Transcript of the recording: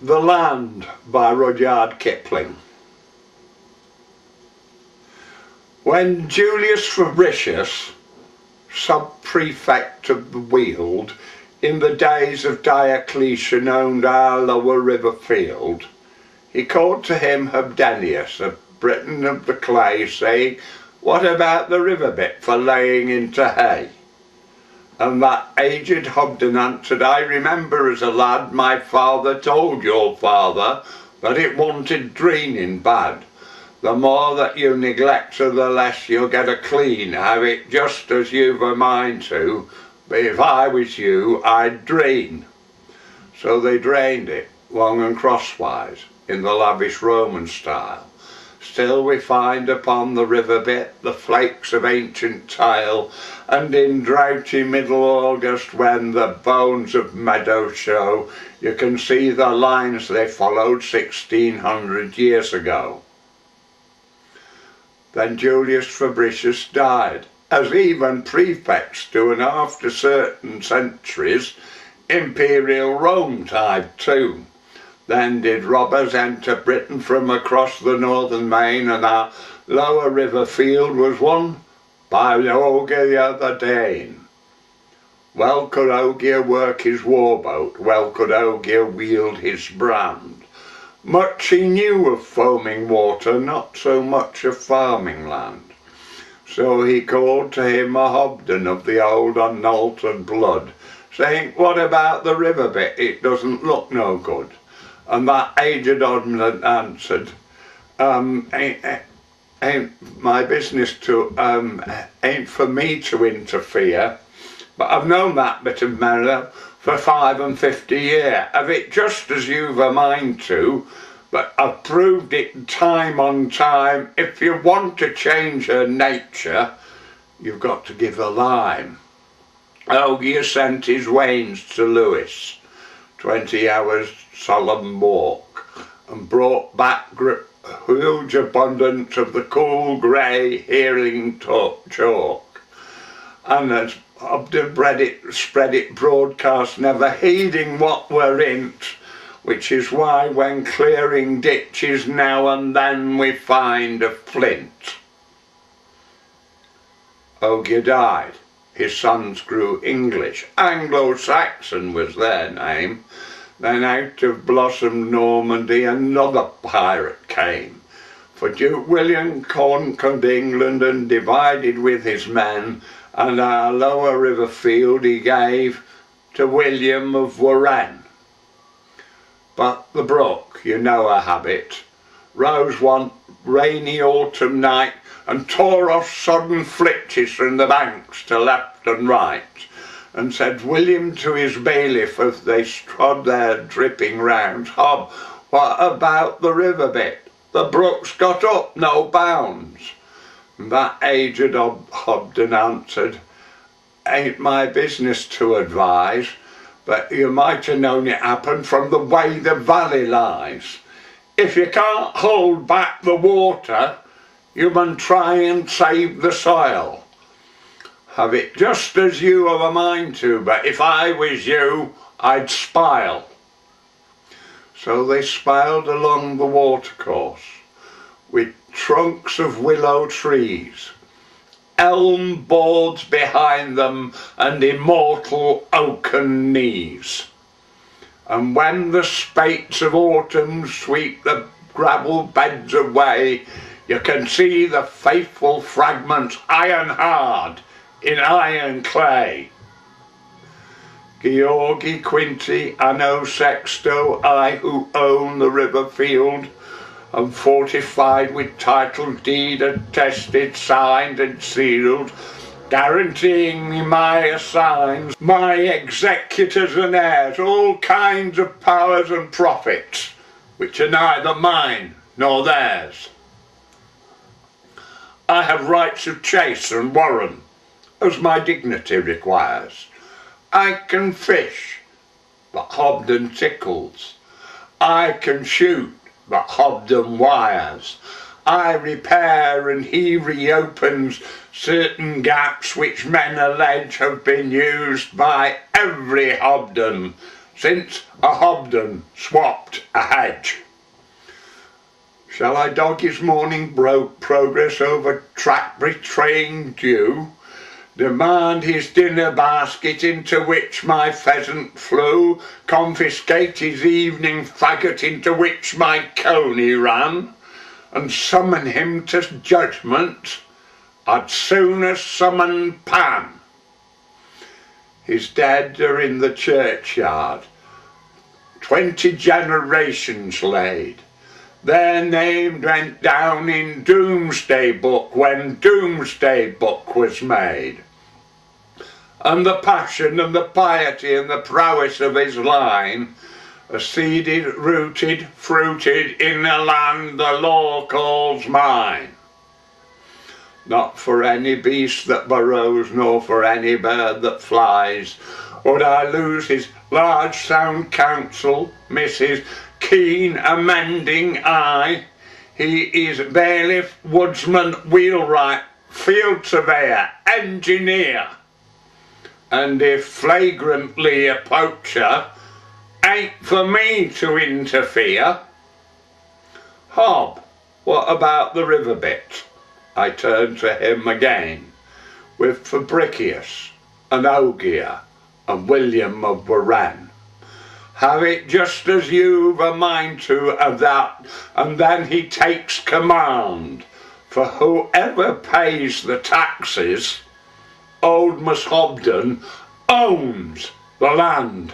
The Land by Rudyard Kipling. When Julius Fabricius, sub-prefect of the Weald, in the days of Diocletian owned our lower river field, he called to him Hobdenius, a Briton of the clay, saying, "What about the river bit for laying into hay?" And that aged Hobden answered, "I remember as a lad my father told your father that it wanted draining bad. The more that you neglect her, the less you'll get a clean. Have it just as you've a mind to, but if I was you, I'd drain." So they drained it, long and crosswise, in the lavish Roman style. Still we find upon the river bit the flakes of ancient tile, and in droughty middle August, when the bones of meadows show, you can see the lines they followed 1600 years ago. Then Julius Fabricius died, as even prefects do, and after certain centuries imperial Rome died too. Then did robbers enter Britain from across the northern main, and our lower river field was won by Ogier the Dane. Well could Ogier work his warboat, well could Ogier wield his brand. Much he knew of foaming water, not so much of farming land. So he called to him a Hobden of the old unaltered blood, saying, "What about the river bit? It doesn't look no good." And that aged Hobden answered, ain't my business to, ain't for me to interfere, but I've known that bit of meadow for 55 years. Have it just as you've a mind to, but I've proved it time on time. If you want to change her nature, you've got to give her lime. Ogier sent his wains to Lewis, 20 hours solemn walk, and brought back huge abundance of the cool grey healing chalk. And as Hobden spread it broadcast, never heeding what were in't, which is why when clearing ditches now and then we find a flint. Ogier died, his sons grew English, Anglo-Saxon was their name. Then out of blossomed Normandy another pirate came, for Duke William conquered England and divided with his men, and our lower river field he gave to William of Warren. But the brook, you know her habit, rose one rainy autumn night and tore off sodden flitches from the banks to left and right, and said William to his bailiff as they trod their dripping rounds, "Hob, what about the river bit? The brook's got up no bounds." And that aged Hobden answered, "Ain't my business to advise, but you might have known it happened from the way the valley lies. If you can't hold back the water, you mun try and save the soil. Have it just as you have a mind to, but if I was you, I'd spile." So they spiled along the watercourse with trunks of willow trees, elm boards behind them and immortal oaken knees. And when the spates of autumn sweep the gravel beds away, you can see the faithful fragments iron hard in iron clay. Georgi Quinty, Anno Sexto, I who own the river field, and fortified with title deed attested, signed and sealed, guaranteeing me my assigns, my executors and heirs, all kinds of powers and profits, which are neither mine nor theirs. I have rights of chase and warren, as my dignity requires. I can fish, but Hobden tickles. I can shoot, but Hobden wires. I repair and he reopens certain gaps which men allege have been used by every Hobden since a Hobden swapped a hedge. Shall I dog his morning progress over track betraying dew? Demand his dinner basket into which my pheasant flew? Confiscate his evening faggot into which my coney ran? And summon him to judgment? I'd sooner summon Pan. His dead are in the churchyard, 20 generations laid. Their name went down in Doomsday Book when Doomsday Book was made. And the passion and the piety and the prowess of his line are seeded, rooted, fruited in the land the law calls mine. Not for any beast that burrows, nor for any bird that flies, would I lose his large sound counsel, miss his keen amending eye. He is bailiff, woodsman, wheelwright, field surveyor, engineer, and if flagrantly a poacher, ain't for me to interfere. Hob, what about the river bit? I turned to him again, with Fabricius and Ogier and William of Warren. Have it just as you've a mind to, and then he takes command, for whoever pays the taxes, old Miss Hobden owns the land.